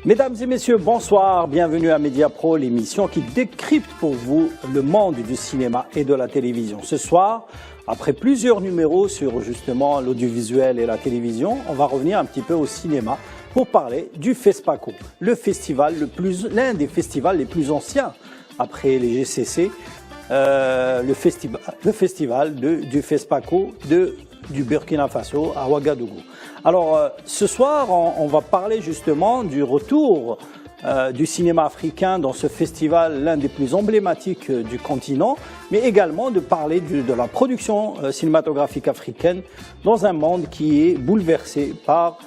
Mesdames et messieurs, bonsoir, bienvenue à Mediapro, l'émission qui décrypte pour vous le monde du cinéma et de la télévision. Ce soir, après plusieurs numéros sur justement l'audiovisuel et la télévision, on va revenir un petit peu au cinéma pour parler du FESPACO, l'un des festivals les plus anciens après les GCC, le festival du FESPACO du Burkina Faso à Ouagadougou. Alors, ce soir, on va parler justement du retour du cinéma africain dans ce festival, l'un des plus emblématiques du continent, mais également de parler de la production cinématographique africaine dans un monde qui est bouleversé par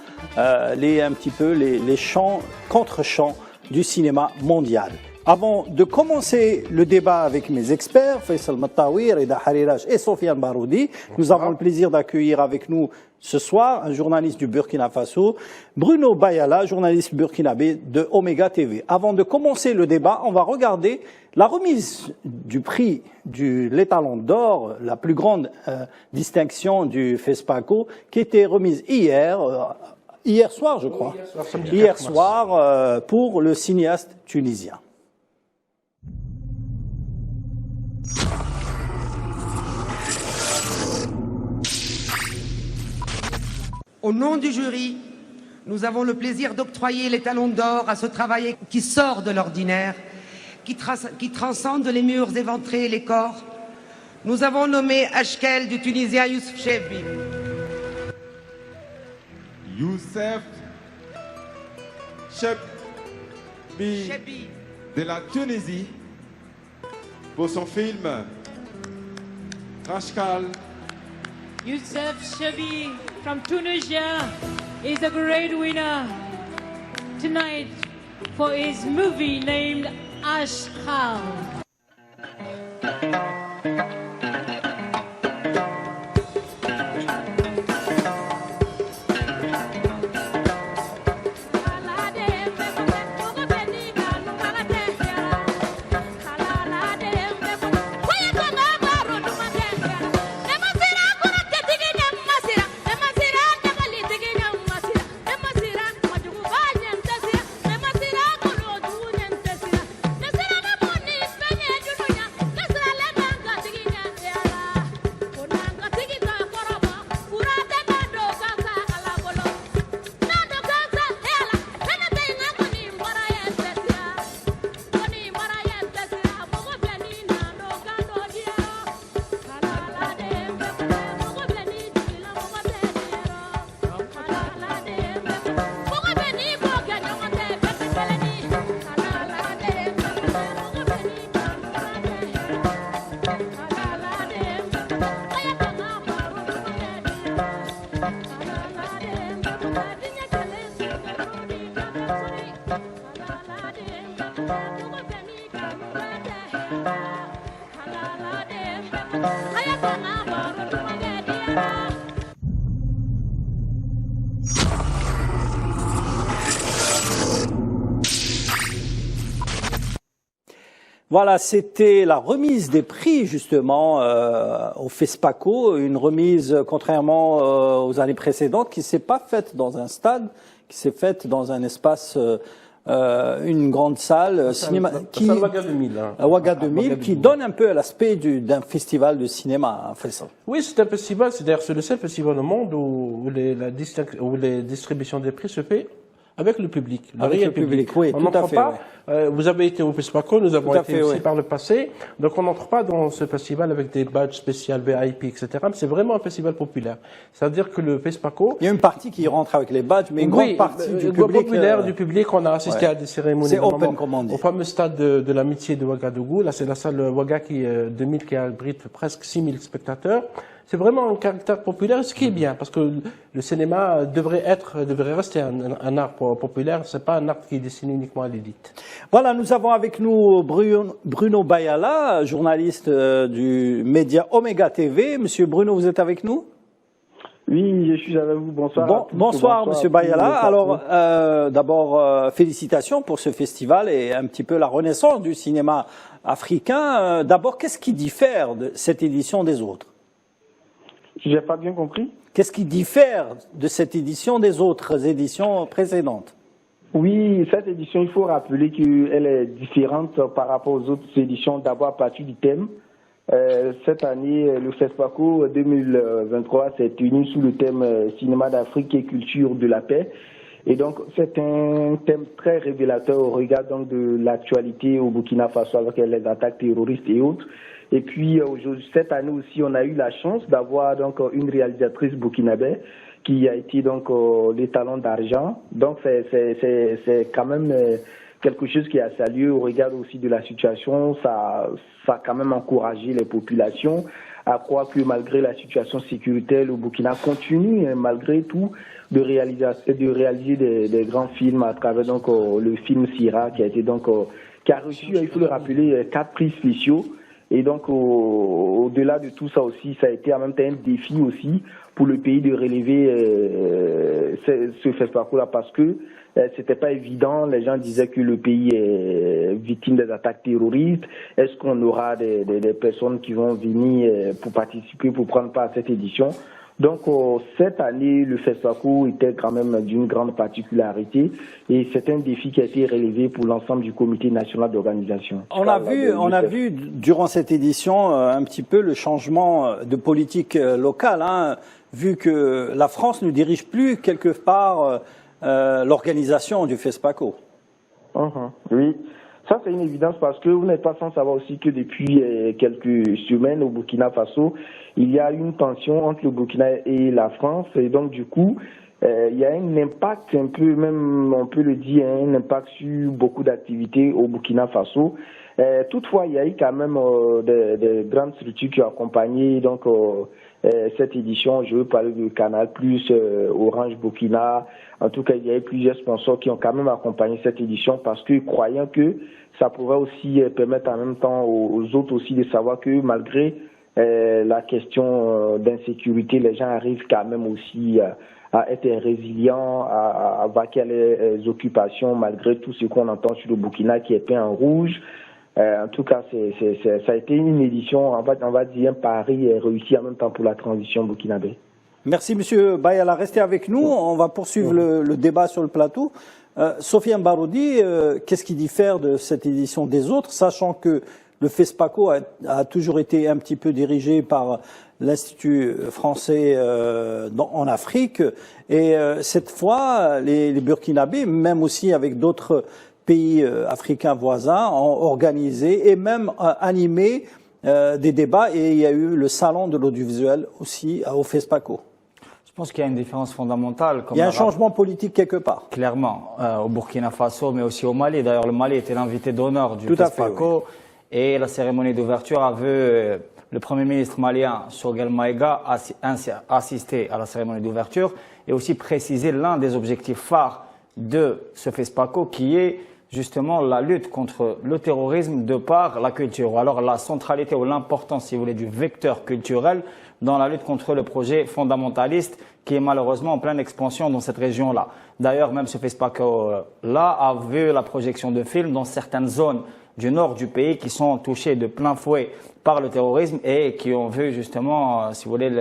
les contre-champs du cinéma mondial. Avant de commencer le débat avec mes experts, Faisal Mattawir, Reda Harirash et Sofiane Baroudi, nous avons le plaisir d'accueillir avec nous ce soir un journaliste du Burkina Faso, Bruno Bayala, journaliste burkinabé de Omega TV. Avant de commencer le débat, on va regarder la remise du prix de l'Étalon d'or, la plus grande distinction du FESPACO, qui était remise hier soir, je crois. Hier soir, pour le cinéaste tunisien. Au nom du jury, nous avons le plaisir d'octroyer l'Étalon d'or à ce travail qui sort de l'ordinaire, qui transcende les murs éventrés et les corps. Nous avons nommé Ashkel du Tunisien Youssef Chebbi. Youssef Chebbi de la Tunisie pour son film Ashkel. Youssef Chebbi from Tunisia is a great winner tonight for his movie named Ashkel. Voilà, c'était la remise des prix justement au FESPACO, une remise contrairement aux années précédentes qui ne s'est pas faite dans un stade, qui s'est faite dans un espace, une grande salle cinéma, qui Ouaga 2000, qui donne un peu l'aspect d'un festival de cinéma. En fait. Oui, c'est un festival, c'est d'ailleurs le seul festival au monde où les distributions des prix se fait avec le public, avec le public, oui, tout à fait. Vous avez été au FESPACO, nous avons été aussi par le passé, donc on n'entre pas dans ce festival avec des badges spéciaux, VIP, etc. C'est vraiment un festival populaire. C'est-à-dire que le FESPACO... Il y a une partie qui rentre avec les badges, mais une grande partie du public... populaire du public, on a assisté à des cérémonies. C'est open, comme on dit. Au fameux stade de l'amitié de Ouagadougou, là c'est la salle Ouaga 2000 qui abrite presque 6000 spectateurs. C'est vraiment un caractère populaire, ce qui est bien, parce que le cinéma devrait rester un art populaire, c'est pas un art qui est destiné uniquement à l'élite. Voilà, nous avons avec nous Bruno Bayala, journaliste du média Omega TV. Monsieur Bruno, vous êtes avec nous? Oui, je suis avec vous. Bonsoir. Bonsoir, Monsieur Bayala. Alors, d'abord, félicitations pour ce festival et un petit peu la renaissance du cinéma africain. D'abord, qu'est-ce qui diffère de cette édition des autres? J'ai pas bien compris. Qu'est-ce qui diffère de cette édition des autres éditions précédentes? Oui, cette édition, il faut rappeler qu'elle est différente par rapport aux autres éditions, d'abord à partir du thème. Cette année, le FESPACO 2023 s'est tenu sous le thème cinéma d'Afrique et culture de la paix. Et donc, c'est un thème très révélateur au regard donc, de l'actualité au Burkina Faso avec les attaques terroristes et autres. Et puis, cette année aussi, on a eu la chance d'avoir donc une réalisatrice burkinabé qui a été donc l'étalon d'argent. Donc, c'est quand même quelque chose qui a salué au regard aussi de la situation. Ça a quand même encouragé les populations à croire que malgré la situation sécuritaire, le Burkina continue malgré tout de réaliser des grands films à travers donc le film Sira qui a été donc qui a reçu, il faut le rappeler, 4 prix spéciaux. Et donc au-delà de tout ça aussi, ça a été en même temps un défi aussi pour le pays de relever ce FESPACO-là parce que c'était pas évident. Les gens disaient que le pays est victime des attaques terroristes. Est-ce qu'on aura des personnes qui vont venir pour participer, pour prendre part à cette édition? Donc cette année, le FESPACO était quand même d'une grande particularité et c'est un défi qui a été relevé pour l'ensemble du comité national d'organisation. On a vu durant cette édition un petit peu le changement de politique locale, hein, vu que la France ne dirige plus quelque part l'organisation du FESPACO. Oui. Ça, c'est une évidence parce que vous n'êtes pas sans savoir aussi que depuis quelques semaines au Burkina Faso, il y a une tension entre le Burkina et la France. Et donc, du coup, il y a un impact un peu, même on peut le dire, un impact sur beaucoup d'activités au Burkina Faso. Toutefois, il y a eu quand même des grandes structures qui ont accompagné donc, cette édition. Je veux parler de Canal+, Orange Burkina. En tout cas, il y a eu plusieurs sponsors qui ont quand même accompagné cette édition parce que croyant que ça pouvait aussi permettre en même temps aux autres aussi de savoir que malgré la question d'insécurité, les gens arrivent quand même aussi à être résilients, à vaquer à les occupations malgré tout ce qu'on entend sur le Burkina qui est peint en rouge. En tout cas, ça a été une édition, on va dire un pari réussi en même temps pour la transition burkinabé. Merci Monsieur Bayala, restez avec nous, on va poursuivre le débat sur le plateau. Sofiane Baroudi, qu'est-ce qui diffère de cette édition des autres, sachant que le FESPACO a toujours été un petit peu dirigé par l'Institut français en Afrique, et cette fois, les Burkinabés, même aussi avec d'autres pays africains voisins, ont organisé et même animé des débats, et il y a eu le salon de l'audiovisuel aussi au FESPACO. Je pense qu'il y a une différence fondamentale. Il y a un changement politique quelque part. Clairement, au Burkina Faso, mais aussi au Mali. D'ailleurs, le Mali était l'invité d'honneur du FESPACO. Oui. Et la cérémonie d'ouverture a vu le Premier ministre malien, Choguel Maïga, assister à la cérémonie d'ouverture et aussi préciser l'un des objectifs phares de ce FESPACO qui est justement la lutte contre le terrorisme de par la culture, ou alors la centralité ou l'importance, si vous voulez, du vecteur culturel dans la lutte contre le projet fondamentaliste qui est malheureusement en pleine expansion dans cette région-là. D'ailleurs, même ce FESPACO-là a vu la projection de films dans certaines zones du nord du pays qui sont touchées de plein fouet par le terrorisme et qui ont vu justement, si vous voulez,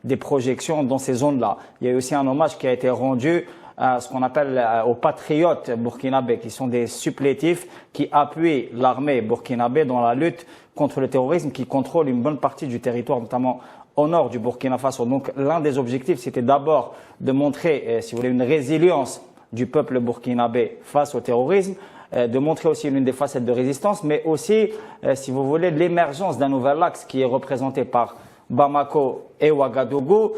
des projections dans ces zones-là. Il y a eu aussi un hommage qui a été rendu à ce qu'on appelle aux patriotes burkinabés, qui sont des supplétifs qui appuient l'armée burkinabé dans la lutte contre le terrorisme, qui contrôle une bonne partie du territoire, notamment au nord du Burkina Faso. Donc l'un des objectifs, c'était d'abord de montrer, si vous voulez, une résilience du peuple burkinabé face au terrorisme, de montrer aussi l'une des facettes de résistance, mais aussi, si vous voulez, l'émergence d'un nouvel axe qui est représenté par Bamako et Ouagadougou,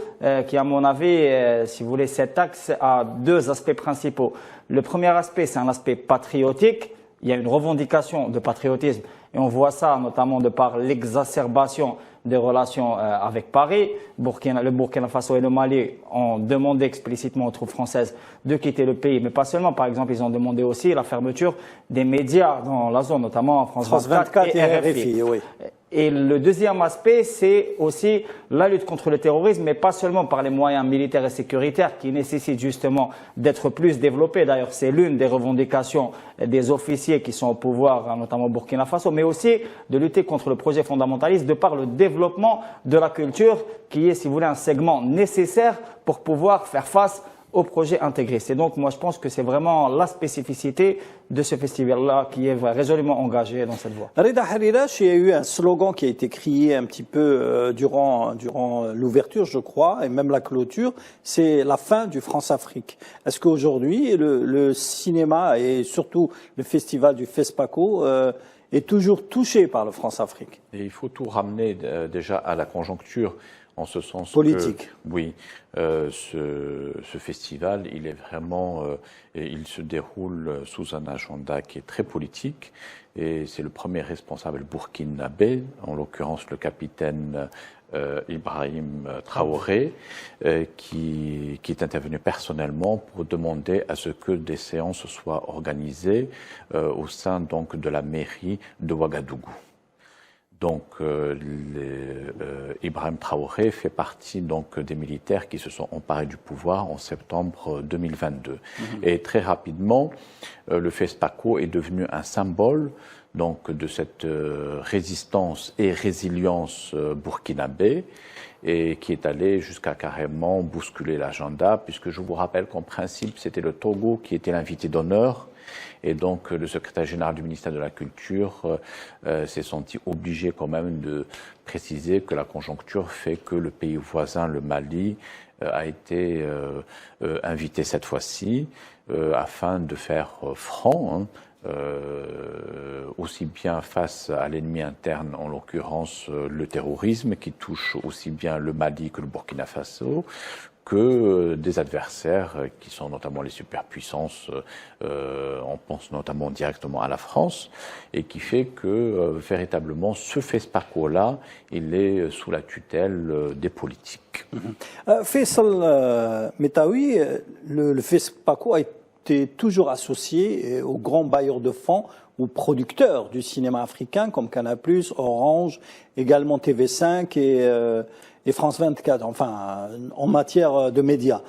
qui, à mon avis, si vous voulez, cet axe a 2 aspects principaux. Le premier aspect, c'est un aspect patriotique. Il y a une revendication de patriotisme et on voit ça notamment de par l'exacerbation des relations avec Paris. Le Burkina Faso et le Mali ont demandé explicitement aux troupes françaises de quitter le pays, mais pas seulement. Par exemple, ils ont demandé aussi la fermeture des médias dans la zone, notamment France 24 et RFI. Oui. Et le deuxième aspect, c'est aussi la lutte contre le terrorisme, mais pas seulement par les moyens militaires et sécuritaires qui nécessitent justement d'être plus développés. D'ailleurs, c'est l'une des revendications des officiers qui sont au pouvoir, notamment au Burkina Faso, mais aussi de lutter contre le projet fondamentaliste de par le développement de la culture qui est, si vous voulez, un segment nécessaire pour pouvoir faire face au projet intégriste. Et donc, moi, je pense que c'est vraiment la spécificité de ce festival-là qui est résolument engagé dans cette voie. Reda Harirash, il y a eu un slogan qui a été crié un petit peu durant l'ouverture, je crois, et même la clôture, c'est la fin du France-Afrique. Est-ce qu'aujourd'hui, le cinéma et surtout le festival du FESPACO est toujours touché par le France-Afrique? Et il faut tout ramener déjà à la conjoncture, en ce sens politique. Oui, ce festival, il est vraiment, il se déroule sous un agenda qui est très politique, et c'est le premier responsable burkinabé, en l'occurrence le capitaine Ibrahim Traoré, qui est intervenu personnellement pour demander à ce que des séances soient organisées au sein donc de la mairie de Ouagadougou. Donc, Ibrahim Traoré fait partie donc des militaires qui se sont emparés du pouvoir en septembre 2022. Et très rapidement, le FESPACO est devenu un symbole donc de cette résistance et résilience burkinabé, et qui est allé jusqu'à carrément bousculer l'agenda, puisque je vous rappelle qu'en principe, c'était le Togo qui était l'invité d'honneur. Et donc, le secrétaire général du ministère de la Culture s'est senti obligé quand même de préciser que la conjoncture fait que le pays voisin, le Mali, a été invité cette fois-ci afin de faire front, aussi bien face à l'ennemi interne, en l'occurrence le terrorisme, qui touche aussi bien le Mali que le Burkina Faso, que des adversaires qui sont notamment les superpuissances, on pense notamment directement à la France, et qui fait que véritablement ce FESPACO-là, il est sous la tutelle des politiques. Faisal Metaoui, le FESPACO a été toujours associé aux grands bailleurs de fonds, aux producteurs du cinéma africain comme Canal+, Orange, également TV5 et France 24, enfin, en matière de médias.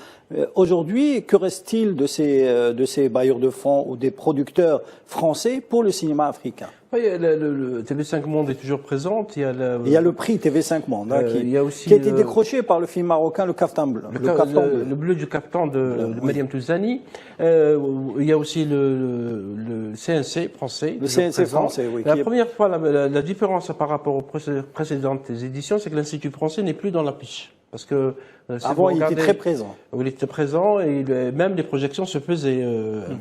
Aujourd'hui, que reste-t-il de ces bailleurs de fonds ou des producteurs français pour le cinéma africain? Oui, le TV5 Monde est toujours présent. Il y a le prix TV5 Monde qui a été décroché par le film marocain Le Kaftan Bleu. Le bleu du Kaftan de Mariam Touzani. Il y a aussi le CNC français. Le CNC français, oui. La première fois, la différence par rapport aux précédentes éditions, c'est que l'Institut français n'est plus dans l'affiche. Parce que avant, il était très présent. Il était présent et même les projections se faisaient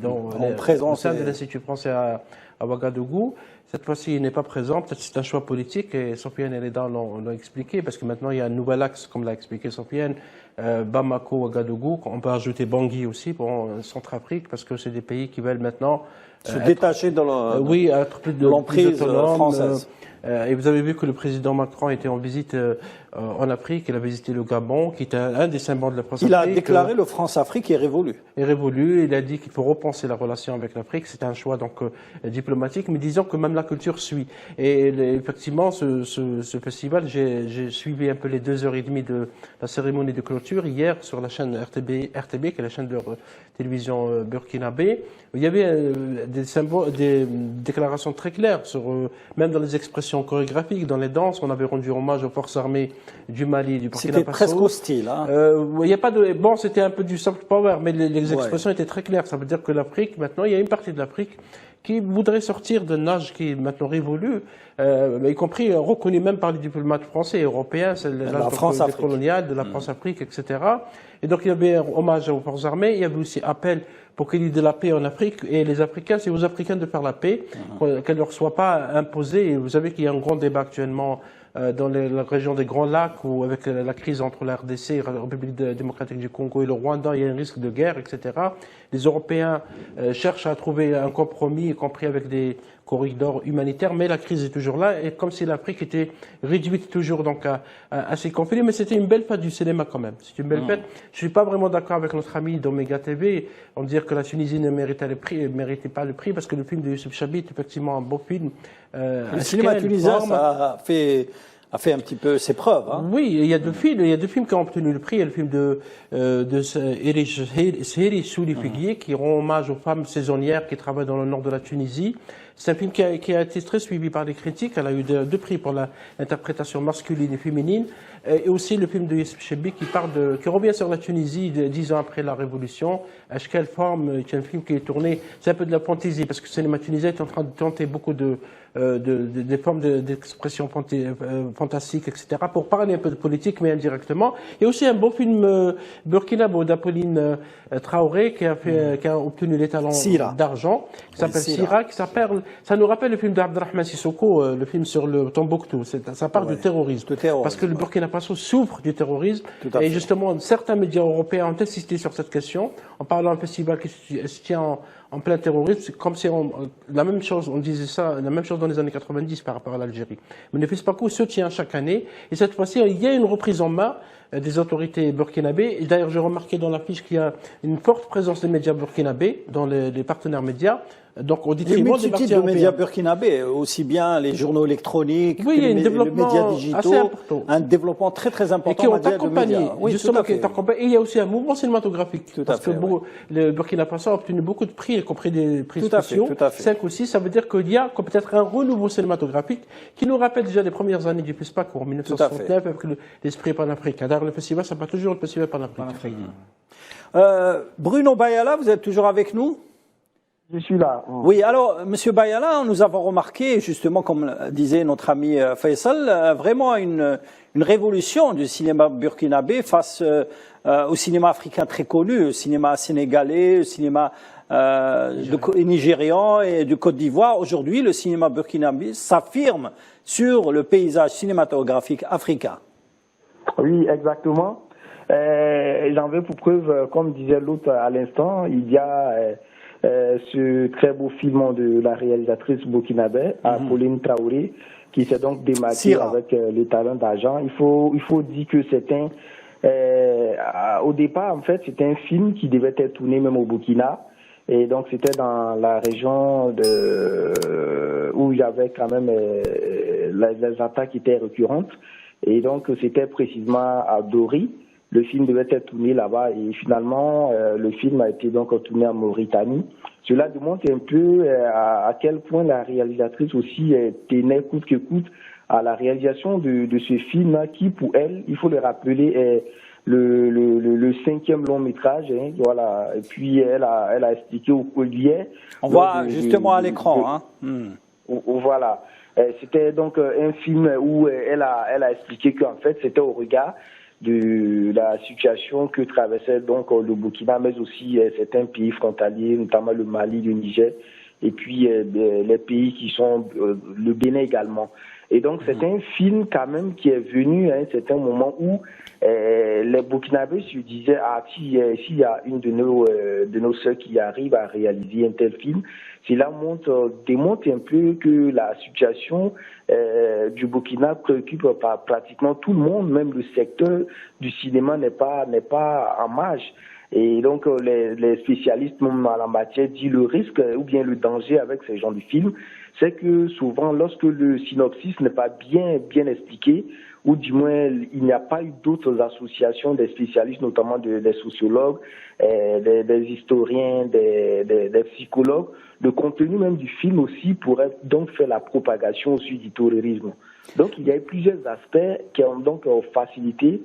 au sein de l'Institut français à Ouagadougou. Cette fois-ci, il n'est pas présent. Peut-être c'est un choix politique et Sofiane et Reda l'ont expliqué, parce que maintenant il y a un nouvel axe, comme l'a expliqué Sofiane, Bamako, Ouagadougou. On peut ajouter Bangui aussi pour Centrafrique, parce que c'est des pays qui veulent maintenant se détacher de l'emprise française. Et vous avez vu que le président Macron était en visite en Afrique. Il a visité le Gabon, qui est un des symboles de la France-Afrique. Il a déclaré le France-Afrique est révolu. Est révolu. Il a dit qu'il faut repenser la relation avec l'Afrique. C'est un choix donc diplomatique, mais disons que même la culture suit. Et effectivement, ce festival, j'ai suivi un peu les 2h30 de la cérémonie de clôture hier sur la chaîne RTB, qui est la chaîne de télévision burkinabé. Il y avait des symboles, des déclarations très claires sur même dans les expressions chorégraphiques, dans les danses. On avait rendu hommage aux forces armées du Mali, du Burkina Faso. C'était presque hostile. Hein. Il y a pas de c'était un peu du soft power, mais les expressions étaient très claires. Ça veut dire que l'Afrique, maintenant, il y a une partie de l'Afrique qui voudrait sortir d'un âge qui est maintenant révolu, y compris reconnu même par les diplomates français et européens, c'est l'âge colonial de la France-Afrique, etc. Et donc il y avait un hommage aux forces armées, il y avait aussi appel pour qu'il y ait de la paix en Afrique, et les Africains, c'est aux Africains de faire la paix, qu'elle ne leur soit pas imposée. Et vous savez qu'il y a un grand débat actuellement dans la région des Grands Lacs, où avec la crise entre la RDC, la République démocratique du Congo et le Rwanda, il y a un risque de guerre, etc. Les Européens cherchent à trouver un compromis, y compris avec des corridors humanitaires, mais la crise est toujours là, et comme si l'Afrique était réduite toujours donc à ces conflits. Mais c'était une belle fête du cinéma quand même. C'est une belle fête. Je suis pas vraiment d'accord avec notre ami d'Omega TV en dire que la Tunisie ne méritait pas le prix, parce que le film de Youssef Chabit est effectivement un beau film. Le cinéma tunisien, ça a fait a fait un petit peu ses preuves. Hein. Oui, il y a deux films qui ont obtenu le prix. Il y a le film de Seheri Souli-Figuier qui rend hommage aux femmes saisonnières qui travaillent dans le nord de la Tunisie. C'est un film qui a été très suivi par les critiques. Elle a eu deux prix pour l'interprétation masculine et féminine. Et aussi le film de Youssef Chebbi qui revient sur la Tunisie 10 ans après la Révolution. Ashkel Forme est un film qui est tourné, c'est un peu de la fantaisie parce que le cinéma tunisien est en train de tenter beaucoup des formes d'expression fantastique, etc., pour parler un peu de politique, mais indirectement. Il y a aussi un beau film burkinabé d'Apolline Traoré qui a obtenu l'étalon d'argent, qui s'appelle Sira, ça nous rappelle le film d'Abdrahman Sissoko, le film sur le Tombouctou. Ça part du terrorisme. Parce que le Burkina Faso souffre du terrorisme. Et justement, certains médias européens ont insisté sur cette question, en parlant d'un festival qui se tient en plein terrorisme. C'est comme si la même chose, on disait ça, la même chose dans les années 90 par rapport à l'Algérie. Mais le FESPACO se tient chaque année. Et cette fois-ci, il y a une reprise en main des autorités burkinabées. Et d'ailleurs, j'ai remarqué dans l'affiche qu'il y a une forte présence des médias burkinabés, dans les partenaires médias. Donc, au détriment des médias de médias burkinabés, aussi bien les journaux électroniques que les médias digitaux, un développement très très important. Et qui ont accompagné, justement, qui est accompagné. Et il y a aussi un mouvement cinématographique. Parce que le Burkina Faso a obtenu beaucoup de prix, y compris des prix spéciaux. 5 ou 6, ça veut dire qu'il y a peut-être un renouveau cinématographique qui nous rappelle déjà les premières années du FESPACO en 1969 avec l'esprit panafricain. D'ailleurs, le festival s'appelle toujours le festival panafricain. Bruno Bayala, vous êtes toujours avec nous? Je suis là. Oui, alors, Monsieur Bayala, nous avons remarqué, justement, comme disait notre ami Faisal, vraiment une révolution du cinéma burkinabé face au cinéma africain très connu, au cinéma sénégalais, au cinéma nigérian et du Côte d'Ivoire. Aujourd'hui, le cinéma burkinabé s'affirme sur le paysage cinématographique africain. Oui, exactement. J'en veux pour preuve, comme disait l'autre à l'instant, il y a ce très beau film de la réalisatrice burkinabé, Apolline Traoré, qui s'est donc démarquée avec le talent d'argent. Il faut dire que c'est au départ, en fait, c'était un film qui devait être tourné même au Burkina. Et donc, c'était dans la région où il y avait quand même les attaques qui étaient récurrentes. Et donc, c'était précisément à Dori. Le film devait être tourné là-bas et finalement, le film a été donc tourné en Mauritanie. Cela démontre un peu à quel point la réalisatrice aussi tenait coûte que coûte à la réalisation de ce film-là qui, pour elle, il faut le rappeler, est le 5e long métrage. Hein, voilà. Et puis, elle a expliqué au collier. On voit justement à l'écran. Voilà. C'était donc un film où elle a expliqué qu'en fait, c'était au regard de la situation que traversait donc le Burkina, mais aussi certains pays frontaliers, notamment le Mali, le Niger, et puis les pays qui sont le Bénin également. Et donc c'est un film quand même qui est venu à un certain moment où les Burkinabés se disaient s'il y a une de nos sœurs qui arrive à réaliser un tel film, cela démontre un peu que la situation du Burkina préoccupe pratiquement tout le monde, même le secteur du cinéma n'est pas en marge. Et donc les spécialistes même en la matière disent le risque ou bien le danger avec ces genres de films, c'est que souvent lorsque le synopsis n'est pas bien expliqué, ou du moins il n'y a pas eu d'autres associations des spécialistes, notamment des sociologues, des historiens, des psychologues, le contenu même du film aussi pourrait donc faire la propagation aussi du terrorisme. Donc il y a eu plusieurs aspects qui ont donc facilité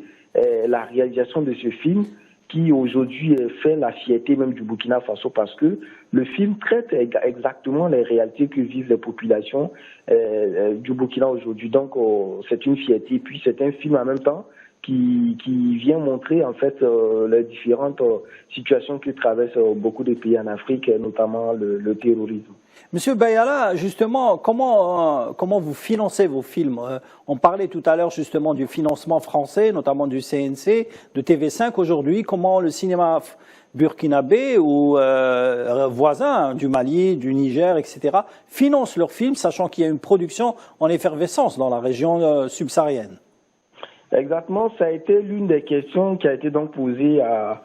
la réalisation de ce film, qui aujourd'hui fait la fierté même du Burkina Faso parce que le film traite exactement les réalités que vivent les populations du Burkina aujourd'hui. Donc c'est une fierté. Puis c'est un film en même temps qui vient montrer en fait les différentes situations que traversent beaucoup de pays en Afrique, notamment le terrorisme. Monsieur Bayala, justement, comment vous financez vos films? On parlait tout à l'heure justement du financement français, notamment du CNC, de TV5 aujourd'hui. Comment le cinéma burkinabé ou voisin du Mali, du Niger, etc., financent leurs films, sachant qu'il y a une production en effervescence dans la région subsaharienne? Exactement, ça a été l'une des questions qui a été donc posée à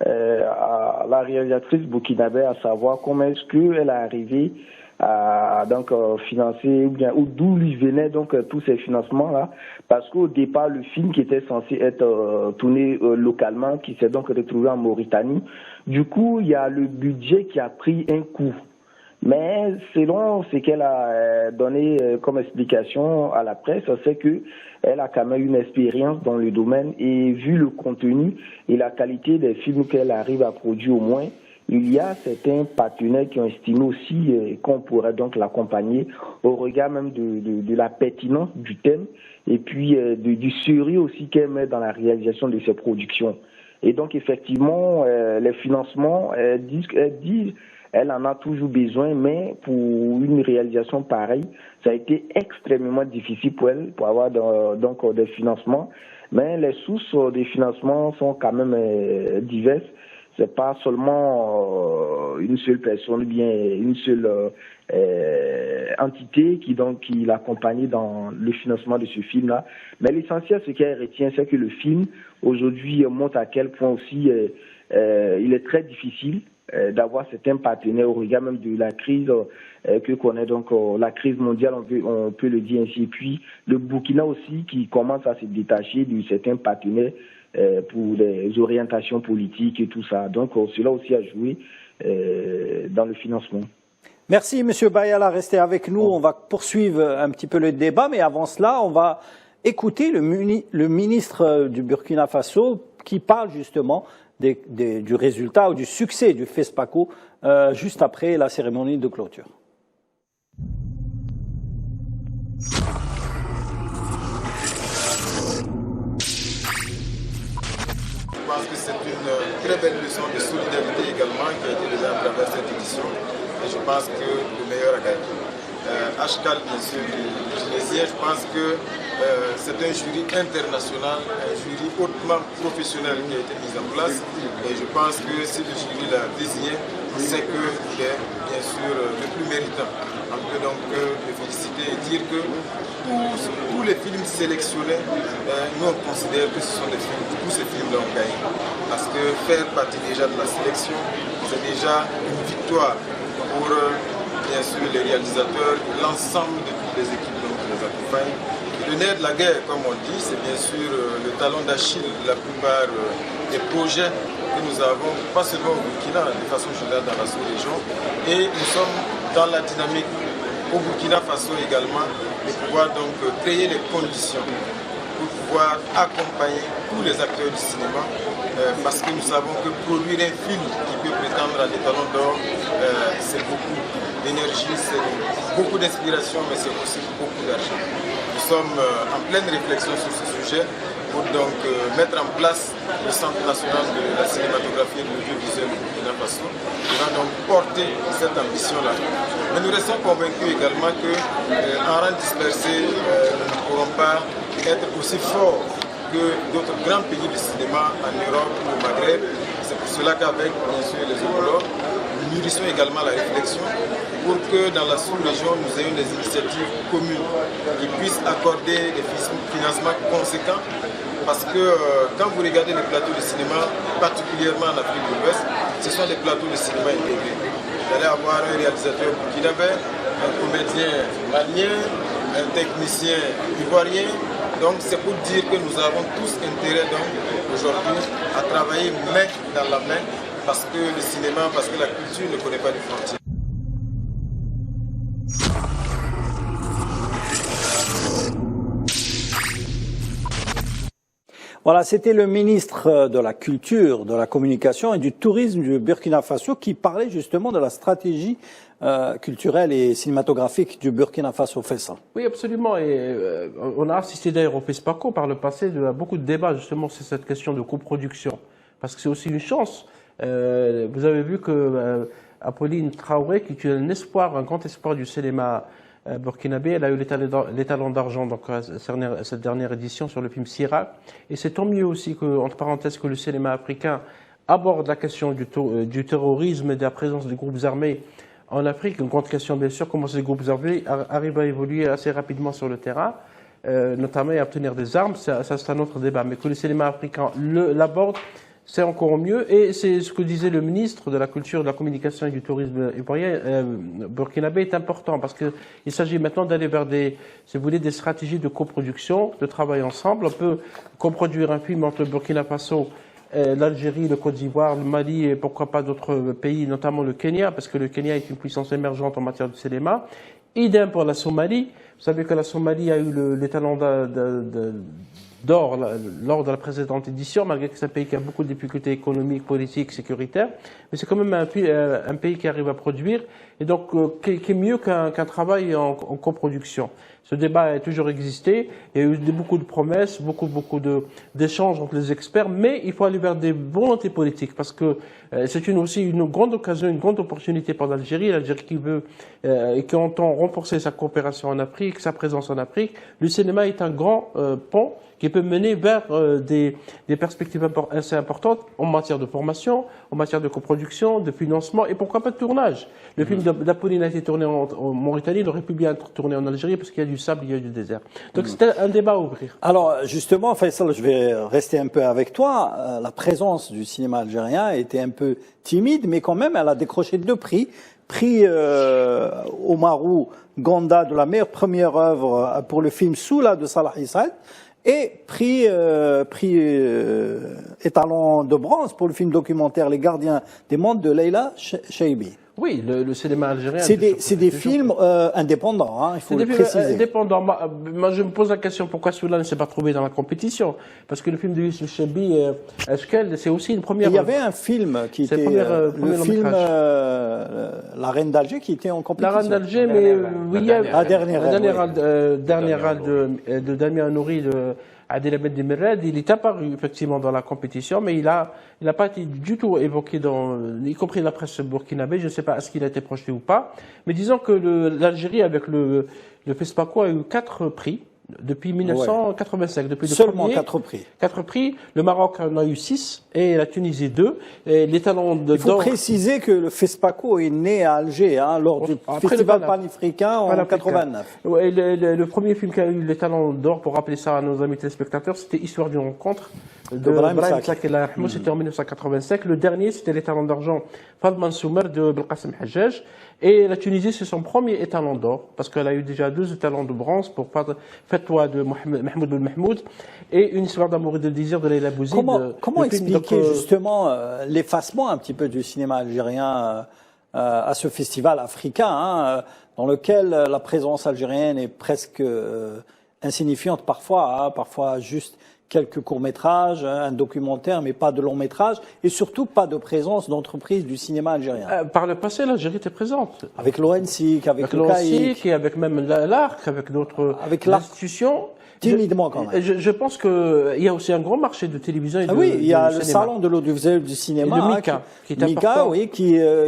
la réalisatrice burkinabé, à savoir comment est-ce qu'elle est arrivée donc financer ou d'où lui venaient donc tous ces financements là, parce qu'au départ le film qui était censé être tourné localement, qui s'est donc retrouvé en Mauritanie, du coup il y a le budget qui a pris un coup. Mais selon ce qu'elle a donné comme explication à la presse, c'est que elle a quand même une expérience dans le domaine et vu le contenu et la qualité des films qu'elle arrive à produire au moins, il y a certains partenaires qui ont estimé aussi qu'on pourrait donc l'accompagner au regard même de la pertinence du thème et puis du sérieux aussi qu'elle met dans la réalisation de ses productions. Et donc effectivement, les financements, elle dit elle en a toujours besoin, mais pour une réalisation pareille, ça a été extrêmement difficile pour elle, pour avoir donc des financements. Mais les sources des financements sont quand même diverses. C'est pas seulement une seule personne, ou bien une seule entité qui l'accompagne dans le financement de ce film-là. Mais l'essentiel, ce qu'elle retient, c'est que le film aujourd'hui montre à quel point aussi il est très difficile d'avoir certains partenaires au regard même de la crise que connaît donc la crise mondiale, on peut le dire ainsi. Et puis le Burkina aussi qui commence à se détacher de certains partenaires pour des orientations politiques et tout ça. Donc cela aussi a joué dans le financement. Merci M. Bayala, restez avec nous, on va poursuivre un petit peu le débat, mais avant cela, on va écouter le ministre du Burkina Faso qui parle justement du résultat ou du succès du FESPACO juste après la cérémonie de clôture. Je pense que c'est une très belle leçon de solidarité également qui a été donnée à travers cette édition et je pense que le meilleur a gagné. HCAL, bien sûr, du Tunisien, je pense que c'est un jury international, un jury hautement professionnel qui a été mis en place et je pense que si le jury l'a désigné, c'est qu'il est bien sûr le plus méritant. On peut donc le féliciter et dire que tous les films sélectionnés, nous on considère que ce sont des films, tous ces films-là ont gagné. Parce que faire partie déjà de la sélection, c'est déjà une victoire pour bien sûr les réalisateurs et l'ensemble de toutes les équipes qui les accompagnent. Et le nerf de la guerre, comme on dit, c'est bien sûr le talon d'Achille de la plupart des projets que nous avons, pas seulement au Burkina, de façon générale dans la sous-région. Et nous sommes dans la dynamique au Burkina Faso également de pouvoir donc créer les conditions pour pouvoir accompagner tous les acteurs du cinéma parce que nous savons que produire un film qui peut prétendre à des talons d'or, c'est beaucoup d'énergie, c'est beaucoup d'inspiration, mais c'est aussi beaucoup d'argent. Nous sommes en pleine réflexion sur ce sujet pour donc mettre en place le Centre national de la cinématographie et de l'audiovisuel du Burkina Faso qui va donc porter cette ambition-là. Mais nous restons convaincus également qu'en rang dispersé, nous ne pourrons pas être aussi forts que d'autres grands pays du cinéma en Europe ou au Maghreb. C'est pour cela qu'avec bien sûr les homologues, nous mûrissons également la réflexion pour que dans la sous-région, nous ayons des initiatives communes qui puissent accorder des financements conséquents. Parce que quand vous regardez les plateaux de cinéma, particulièrement en Afrique de l'Ouest, ce sont des plateaux de cinéma intégrés. Vous allez avoir un réalisateur burkinabé, un comédien malien, un technicien ivoirien. Donc c'est pour dire que nous avons tous intérêt aujourd'hui à travailler main dans la main parce que le cinéma, parce que la culture ne connaît pas de frontières. Voilà, c'était le ministre de la Culture, de la Communication et du Tourisme du Burkina Faso qui parlait justement de la stratégie culturelle et cinématographique du Burkina Faso FESA. Oui, absolument. Et on a assisté d'ailleurs au FESPACO par le passé à beaucoup de débats justement sur cette question de coproduction. Parce que c'est aussi une chance. Vous avez vu que Apolline Traoré, qui est un espoir, un grand espoir du cinéma burkinabé, elle a eu les talons d'argent donc cette dernière édition sur le film Sirac. Et c'est tant mieux aussi que, entre parenthèses, que le cinéma africain aborde la question du terrorisme et de la présence des groupes armés en Afrique. Une grande question bien sûr, comment ces groupes armés arrivent à évoluer assez rapidement sur le terrain, notamment à obtenir des armes, ça c'est un autre débat. Mais que le cinéma africain l'aborde, c'est encore mieux. Et c'est ce que disait le ministre de la Culture, de la Communication et du Tourisme ivoirien, burkinabé, est important parce qu'il s'agit maintenant d'aller vers si vous voulez, des stratégies de coproduction, de travail ensemble. On peut coproduire un film entre le Burkina Faso, l'Algérie, le Côte d'Ivoire, le Mali et pourquoi pas d'autres pays, notamment le Kenya, parce que le Kenya est une puissance émergente en matière de cinéma. Idem pour la Somalie. Vous savez que la Somalie a eu l'étalon d'or lors de la précédente édition, malgré que c'est un pays qui a beaucoup de difficultés économiques, politiques, sécuritaires. Mais c'est quand même un pays qui arrive à produire, et donc qui est mieux qu'un travail en coproduction. Ce débat a toujours existé, il y a eu beaucoup de promesses, beaucoup d'échanges entre les experts, mais il faut aller vers des volontés politiques, parce que c'est aussi une grande occasion, une grande opportunité pour l'Algérie qui veut et qui entend renforcer sa coopération en Afrique, sa présence en Afrique. Le cinéma est un grand pont qui peut mener vers des perspectives assez importantes en matière de formation, en matière de coproduction, de financement et pourquoi pas de tournage. Le film d'Apolline a été tourné en Mauritanie, il aurait pu bien être tourné en Algérie parce qu'il y a du sable, il y a du désert. Donc c'était un débat à ouvrir. Alors justement, Faisal, je vais rester un peu avec toi. La présence du cinéma algérien était un peu timide, mais quand même, elle a décroché 2 prix. Prix Omarou Gonda de la meilleure première œuvre pour le film Soula de Salah Issa et prix étalon de bronze pour le film documentaire Les Gardiens des Mondes de Leila Cheibi. Oui, le cinéma algérien. C'est des films indépendants, hein, il faut le préciser. Indépendants. Moi, je me pose la question pourquoi celui-là ne s'est pas trouvé dans la compétition. Parce que le film de Youssef Cheibi, Ashkel, c'est aussi une première. Il y avait un film qui était le film La Reine d'Alger qui était en compétition. La Reine d'Alger, mais oui, la dernière de Damien Nouri Adel Ahmed Demirred, il est apparu effectivement dans la compétition, mais il n'a pas été du tout évoqué y compris la presse burkinabé. Je ne sais pas est-ce qu'il a été projeté ou pas. Mais disons que l'Algérie, avec le FESPACO, a eu 4 prix. Depuis 1985, depuis le seulement premier, 4 prix. 4 prix. Le Maroc en a eu 6 et la Tunisie 2. Et les talents d'or. Il faut préciser que le FESPACO est né à Alger, lors du festival panafricain en 89. Ouais, le premier film qui a eu les talents d'or, pour rappeler ça à nos amis téléspectateurs, c'était Histoire d'une rencontre de Brahim Sak. C'était en 1985. Le dernier, c'était les talents d'argent Fadman Soumer de Belkacem Hajjaj. Et la Tunisie, c'est son premier étalon d'or, parce qu'elle a eu déjà 2 étalons de bronze pour Fatwa de Mahmoud Ben Mahmoud et Une histoire d'amour et de désir de Leila Bouzid. Comment expliquer justement l'effacement un petit peu du cinéma algérien à ce festival africain, dans lequel la présence algérienne est presque insignifiante parfois, parfois juste quelques courts-métrages, un documentaire, mais pas de long-métrage, et surtout pas de présence d'entreprises du cinéma algérien. Par le passé, l'Algérie était présente. Avec l'ONSIC, avec le CAIC, et avec même l'ARC, avec d'autres institutions. Timidement quand même. Je pense qu'il y a aussi un grand marché de télévision et oui, il y a le salon de l'audiovisuel du cinéma, de Mika,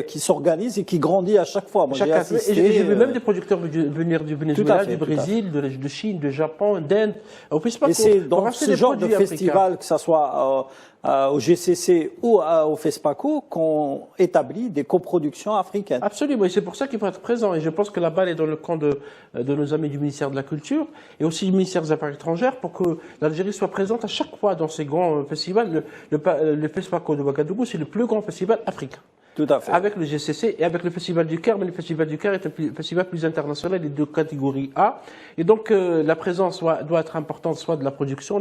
qui s'organise et qui grandit à chaque fois. Moi, j'ai vu même des producteurs venir du Venezuela, du Brésil, de Chine, de Japon, d'Inde. Et c'est dans ce genre de festival, que ce soit au GCC ou au FESPACO, qu'on établit des coproductions africaines. Absolument, et c'est pour ça qu'il faut être présent. Et je pense que la balle est dans le camp de nos amis du ministère de la Culture et aussi du ministère des Affaires étrangères pour que l'Algérie soit présente à chaque fois dans ces grands festivals. Le FESPACO de Ouagadougou, c'est le plus grand festival africain. Tout à fait. Avec le GCC et avec le Festival du Caire, mais le Festival du Caire est un festival plus international, il est de catégorie A. Et donc, la présence doit être importante, soit de la production,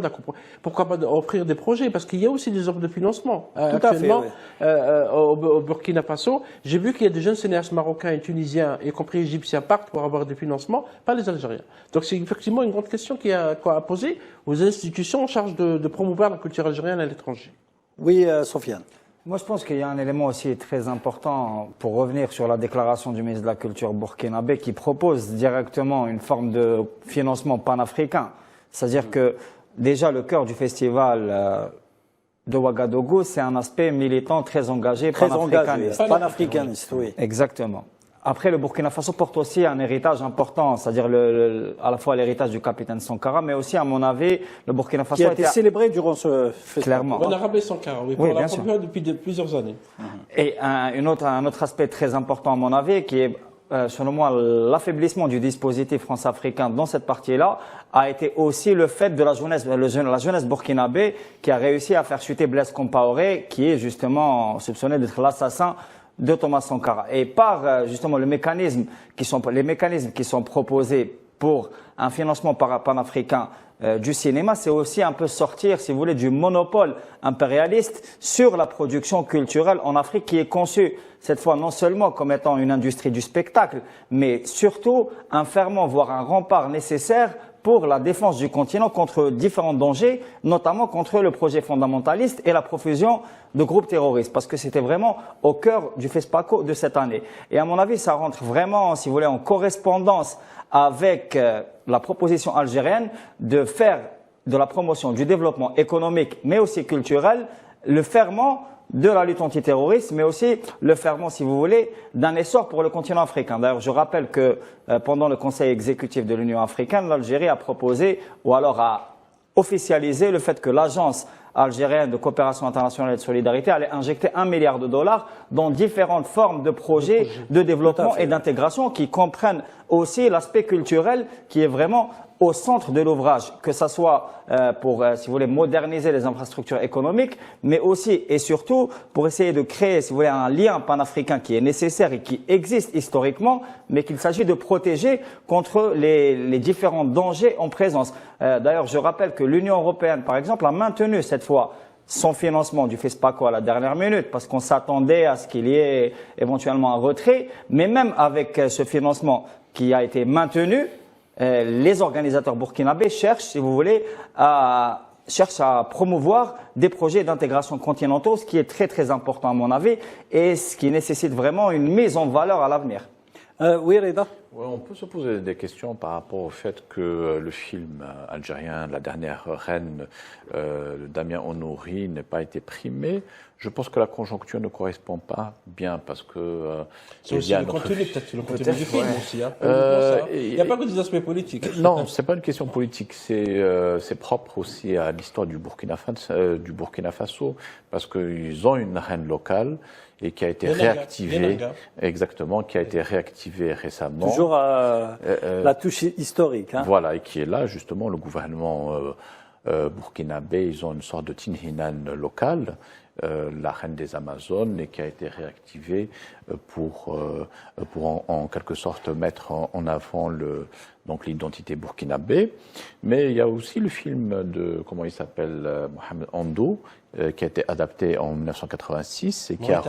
pourquoi pas offrir des projets, parce qu'il y a aussi des offres de financement. Actuellement, au Burkina Faso, j'ai vu qu'il y a des jeunes cinéastes marocains et tunisiens, y compris égyptiens, partent pour avoir des financements, pas les Algériens. Donc, c'est effectivement une grande question qu'il y a à poser aux institutions en charge de promouvoir la culture algérienne à l'étranger. Oui, Sofiane. Moi, je pense qu'il y a un élément aussi très important pour revenir sur la déclaration du ministre de la Culture burkinabé qui propose directement une forme de financement panafricain. C'est-à-dire que déjà le cœur du festival de Ouagadougou, c'est un aspect militant très engagé, panafricaniste, oui. Exactement. Après, le Burkina Faso porte aussi un héritage important, c'est-à-dire à la fois l'héritage du capitaine Sankara, mais aussi, à mon avis, le Burkina Faso qui a été célébré durant ce festival. Clairement. On a rappelé Sankara, oui, pour la première depuis plusieurs années. Et un autre aspect très important, à mon avis, qui est selon moi, l'affaiblissement du dispositif france-africain dans cette partie-là a été aussi le fait de la jeunesse burkinabé qui a réussi à faire chuter Blaise Compaoré, qui est justement soupçonné d'être l'assassin de Thomas Sankara. Et par justement les mécanismes qui sont proposés pour un financement panafricain du cinéma, c'est aussi un peu sortir, si vous voulez, du monopole impérialiste sur la production culturelle en Afrique, qui est conçue cette fois non seulement comme étant une industrie du spectacle, mais surtout un ferment, voire un rempart nécessaire pour la défense du continent contre différents dangers, notamment contre le projet fondamentaliste et la profusion de groupes terroristes, parce que c'était vraiment au cœur du FESPACO de cette année. Et à mon avis, ça rentre vraiment, si vous voulez, en correspondance avec la proposition algérienne de faire de la promotion du développement économique, mais aussi culturel, le ferment de la lutte antiterroriste, mais aussi le ferment, si vous voulez, d'un essor pour le continent africain. D'ailleurs, je rappelle que pendant le Conseil exécutif de l'Union africaine, l'Algérie a proposé, ou alors a officialisé le fait que l'Agence algérienne de coopération internationale et de solidarité allait injecter $1 milliard dans différentes formes de projets de développement et d'intégration qui comprennent aussi l'aspect culturel qui est vraiment au centre de l'ouvrage, que ce soit pour, si vous voulez, moderniser les infrastructures économiques, mais aussi et surtout pour essayer de créer, si vous voulez, un lien panafricain qui est nécessaire et qui existe historiquement, mais qu'il s'agit de protéger contre les différents dangers en présence. D'ailleurs, je rappelle que l'Union européenne, par exemple, a maintenu cette fois son financement du FESPACO à la dernière minute, parce qu'on s'attendait à ce qu'il y ait éventuellement un retrait, mais même avec ce financement qui a été maintenu, les organisateurs burkinabés cherchent, si vous voulez, à promouvoir des projets d'intégration continentaux, ce qui est très très important à mon avis et ce qui nécessite vraiment une mise en valeur à l'avenir. Oui, Reda. Ouais, on peut se poser des questions par rapport au fait que le film algérien, La Dernière Reine, de Damien Honouri, n'ait pas été primé. Je pense que la conjoncture ne correspond pas bien parce que... c'est aussi le contenu, peut-être le contenu du film aussi. Hein. Il n'y a pas que des aspects politiques. Non, c'est pas une question politique. C'est propre aussi à l'histoire du Burkina Faso parce qu'ils ont une reine locale et qui a été réactivée, exactement, qui a été réactivée récemment. Toujours la touche historique. Hein. Voilà, et qui est là justement le gouvernement burkinabé. Ils ont une sorte de Tinhinan local. La reine des Amazones, et qui a été réactivée pour en quelque sorte mettre en avant donc l'identité burkinabé. Mais il y a aussi le film de, comment il s'appelle, Mohamed Andou, qui a été adapté en 1986 et qui a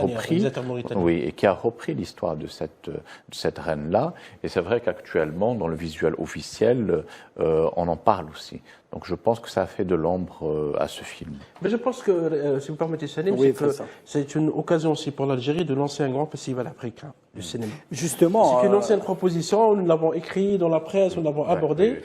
repris l'histoire de cette reine-là. Et c'est vrai qu'actuellement, dans le visuel officiel, on en parle aussi. Donc je pense que ça a fait de l'ombre à ce film. Mais je pense que, si vous permettez, Salim, c'est une occasion aussi pour l'Algérie de lancer un grand festival africain du cinéma. Justement. C'est une ancienne proposition, nous l'avons écrit dans la presse, nous l'avons abordé.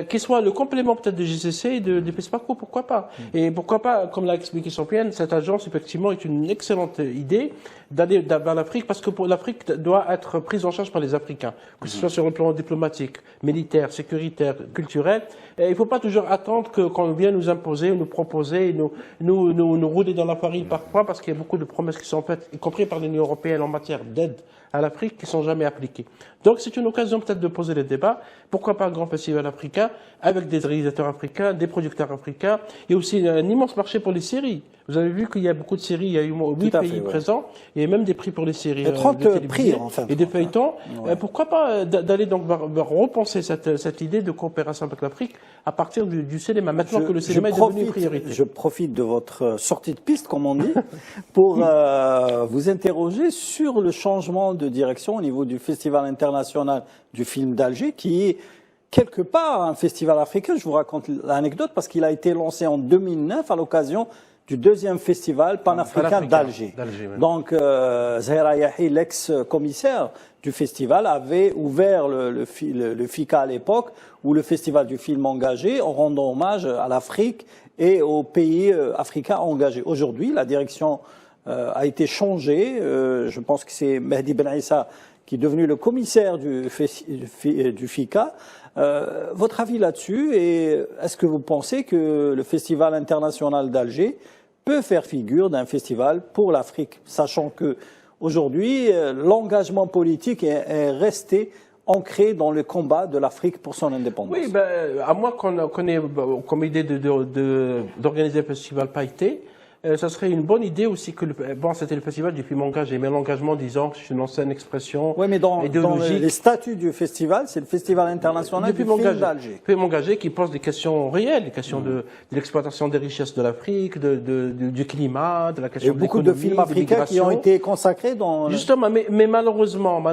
Qu'il soit le complément peut-être de GCC et de FESPACO, pourquoi pas. Et pourquoi pas, comme l'a expliqué Sofiane, cette agence, effectivement, est une excellente idée d'aller vers l'Afrique, parce que l'Afrique doit être prise en charge par les Africains, que ce soit sur le plan diplomatique, militaire, sécuritaire, culturel. Et il ne faut pas toujours attendre qu'on vienne nous imposer, nous proposer, nous rouler dans la farine parfois, parce qu'il y a beaucoup de promesses qui sont faites, y compris par l'Union européenne en matière d'aide à l'Afrique, qui ne sont jamais appliquées. Donc c'est une occasion peut-être de poser les débats. Pourquoi pas un grand festival africain, avec des réalisateurs africains, des producteurs africains. Il y a aussi un immense marché pour les séries. Vous avez vu qu'il y a beaucoup de séries, il y a eu 8 pays présents, et même des prix pour les séries. 30 prix, enfin. Et des feuilletons. Pourquoi pas d'aller donc repenser cette idée de coopération avec l'Afrique à partir du cinéma, maintenant que le cinéma est devenu une priorité. Je profite de votre sortie de piste, comme on dit, pour vous interroger sur le changement de direction au niveau du Festival international du film d'Alger, qui est quelque part un festival africain. Je vous raconte l'anecdote parce qu'il a été lancé en 2009 à l'occasion du deuxième festival panafricain d'Alger. Donc, Zahra Yahi, l'ex-commissaire du festival, avait ouvert le FICA à l'époque, ou le festival du film engagé, en rendant hommage à l'Afrique et aux pays africains engagés. Aujourd'hui, la direction a été changée. Je pense que c'est Mehdi Ben Issa qui est devenu le commissaire du FICA. Votre avis là-dessus, et est-ce que vous pensez que le Festival international d'Alger peut faire figure d'un festival pour l'Afrique, sachant que aujourd'hui, l'engagement politique est resté ancré dans le combat de l'Afrique pour son indépendance. Oui, à moins qu'on ait comme idée d'organiser le festival Païté, ça serait une bonne idée aussi que c'était le festival du film engagé, mais l'engagement, disons, c'est une ancienne expression. Oui, mais dans les statuts du festival, c'est le festival international du film d'Alger. Le film engagé qui pose des questions réelles, des questions de l'exploitation des richesses de l'Afrique, du climat, de la question de l'économie, beaucoup de films africains qui ont été consacrés dans. Justement, mais malheureusement,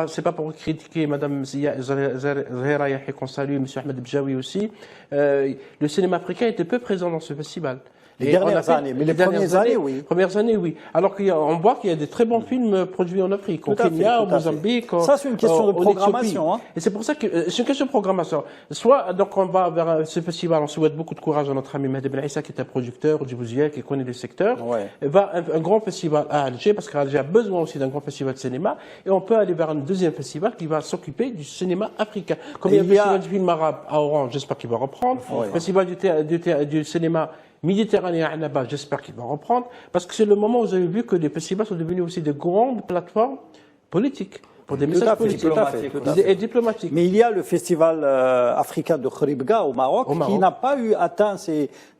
c'est pas pour critiquer Madame Zahera Yahya qu'on salue, Monsieur Ahmed Bjaoui aussi. Le cinéma africain était peu présent dans ce festival. Les dernières années, mais les premières années, oui. Premières années, oui. Alors qu'on voit qu'il y a des très bons films produits en Afrique, au Kenya, au Mozambique. Ça, c'est une question de programmation. Hein. Et c'est pour ça que c'est une question de programmation. Soit, donc, on va vers ce festival, on souhaite beaucoup de courage à notre ami Mehdi Ben Issa, qui est un producteur djiboutien, qui connaît le secteur. Ouais. Va un grand festival à Alger, parce qu'Alger a besoin aussi d'un grand festival de cinéma. Et on peut aller vers un deuxième festival qui va s'occuper du cinéma africain. Comme il y a le festival du film arabe à Oran, j'espère qu'il va reprendre. Le festival du cinéma Méditerranée à Annaba, j'espère qu'il va reprendre, parce que c'est le moment où vous avez vu que les festivals sont devenus aussi de grandes plateformes politiques, pour des messages politiques et diplomatiques. Mais il y a le festival africain de Khribga au Maroc, qui n'a pas atteint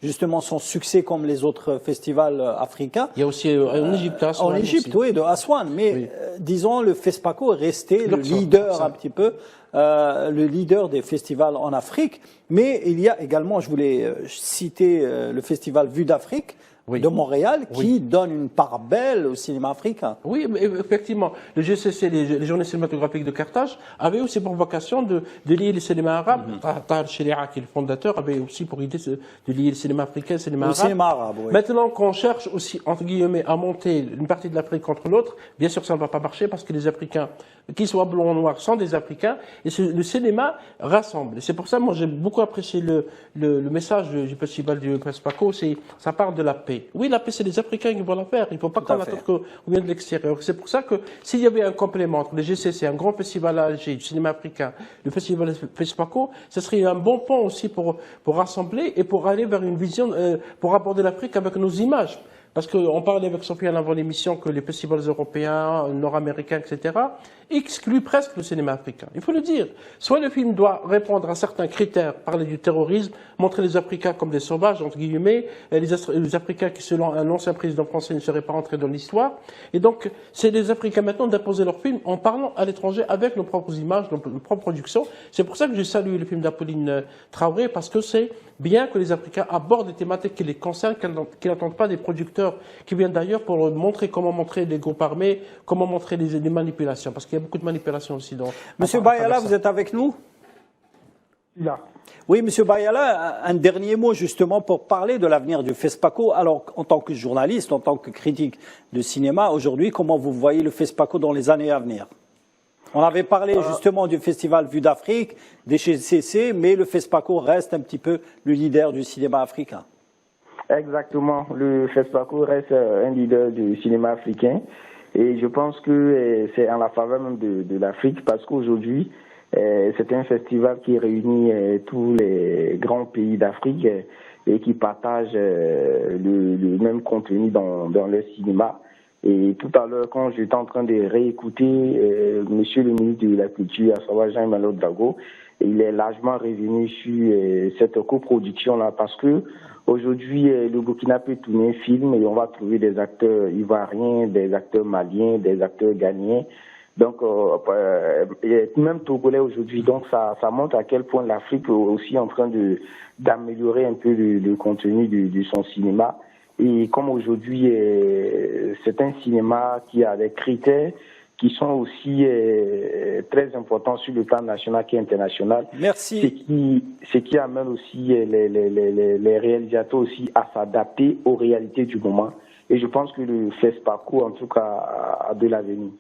justement son succès comme les autres festivals africains. Il y a aussi en Égypte, à Aswan. En Égypte, oui, de Aswan. Mais disons, le FESPACO est resté le leader un petit peu. Le leader des festivals en Afrique, mais il y a également, je voulais citer le festival Vue d'Afrique de Montréal, qui donne une part belle au cinéma africain. Oui, mais effectivement, le GCC, les journées cinématographiques de Carthage, avaient aussi pour vocation de lier les cinémas arabes. Tahar Sheria, qui est le fondateur, avait aussi pour idée de lier le cinéma africain et le cinéma arabe. Oui. Maintenant qu'on cherche aussi, entre guillemets, à monter une partie de l'Afrique contre l'autre, bien sûr ça ne va pas marcher parce que les Africains, qu'ils soient blancs ou noirs, sont des Africains, et le cinéma rassemble. Et c'est pour ça, moi, j'ai beaucoup apprécié le message du festival du FESPACO, ça parle de la paix. Oui, la paix, c'est les Africains qui vont la faire. Il ne faut pas qu'on attende qu'on vienne de l'extérieur. C'est pour ça que s'il y avait un complément entre le GCC, un grand festival à Alger, du cinéma africain, le festival FESPACO, ce serait un bon pont aussi pour rassembler et pour aller vers une vision, pour aborder l'Afrique avec nos images. Parce qu'on parlait avec Sofiane avant l'émission que les festivals européens, nord-américains, etc., excluent presque le cinéma africain. Il faut le dire. Soit le film doit répondre à certains critères, parler du terrorisme, montrer les Africains comme des sauvages, entre guillemets, les Africains qui, selon un ancien président français, ne seraient pas entrés dans l'histoire. Et donc, c'est les Africains maintenant d'imposer leurs films en parlant à l'étranger avec nos propres images, nos propres productions. C'est pour ça que j'ai salué le film d'Apolline Traoré, parce que c'est bien que les Africains abordent des thématiques qui les concernent, qu'ils n'attendent pas des producteurs qui viennent d'ailleurs pour montrer comment montrer les groupes armés, comment montrer les manipulations, parce qu'il y a beaucoup de manipulations aussi. Monsieur Bayala, vous êtes avec nous? Là. Oui, Monsieur Bayala, un dernier mot justement pour parler de l'avenir du FESPACO. Alors, en tant que journaliste, en tant que critique de cinéma, aujourd'hui, comment vous voyez le FESPACO dans les années à venir? On avait parlé justement du festival Vue d'Afrique, des GCC, mais le FESPACO reste un petit peu le leader du cinéma africain. Exactement, le FESPACO reste un leader du cinéma africain et je pense que c'est en la faveur même de l'Afrique parce qu'aujourd'hui, c'est un festival qui réunit tous les grands pays d'Afrique et qui partagent le même contenu dans le cinéma. Et tout à l'heure, quand j'étais en train de réécouter Monsieur le ministre de la Culture, à savoir Jean-Emmanuel Dago, il est largement revenu sur cette coproduction-là parce que aujourd'hui, le Burkina peut tourner un film et on va trouver des acteurs ivoiriens, des acteurs maliens, des acteurs ghanéens. Donc, même Togolais aujourd'hui. Donc, ça montre à quel point l'Afrique est aussi en train d'améliorer un peu le contenu de son cinéma. Et comme aujourd'hui, c'est un cinéma qui a des critères qui sont aussi très importants sur le plan national et international. Merci. Ce qui amène aussi les réalisateurs aussi à s'adapter aux réalités du moment. Et je pense que le FESPACO, en tout cas, a de l'avenir.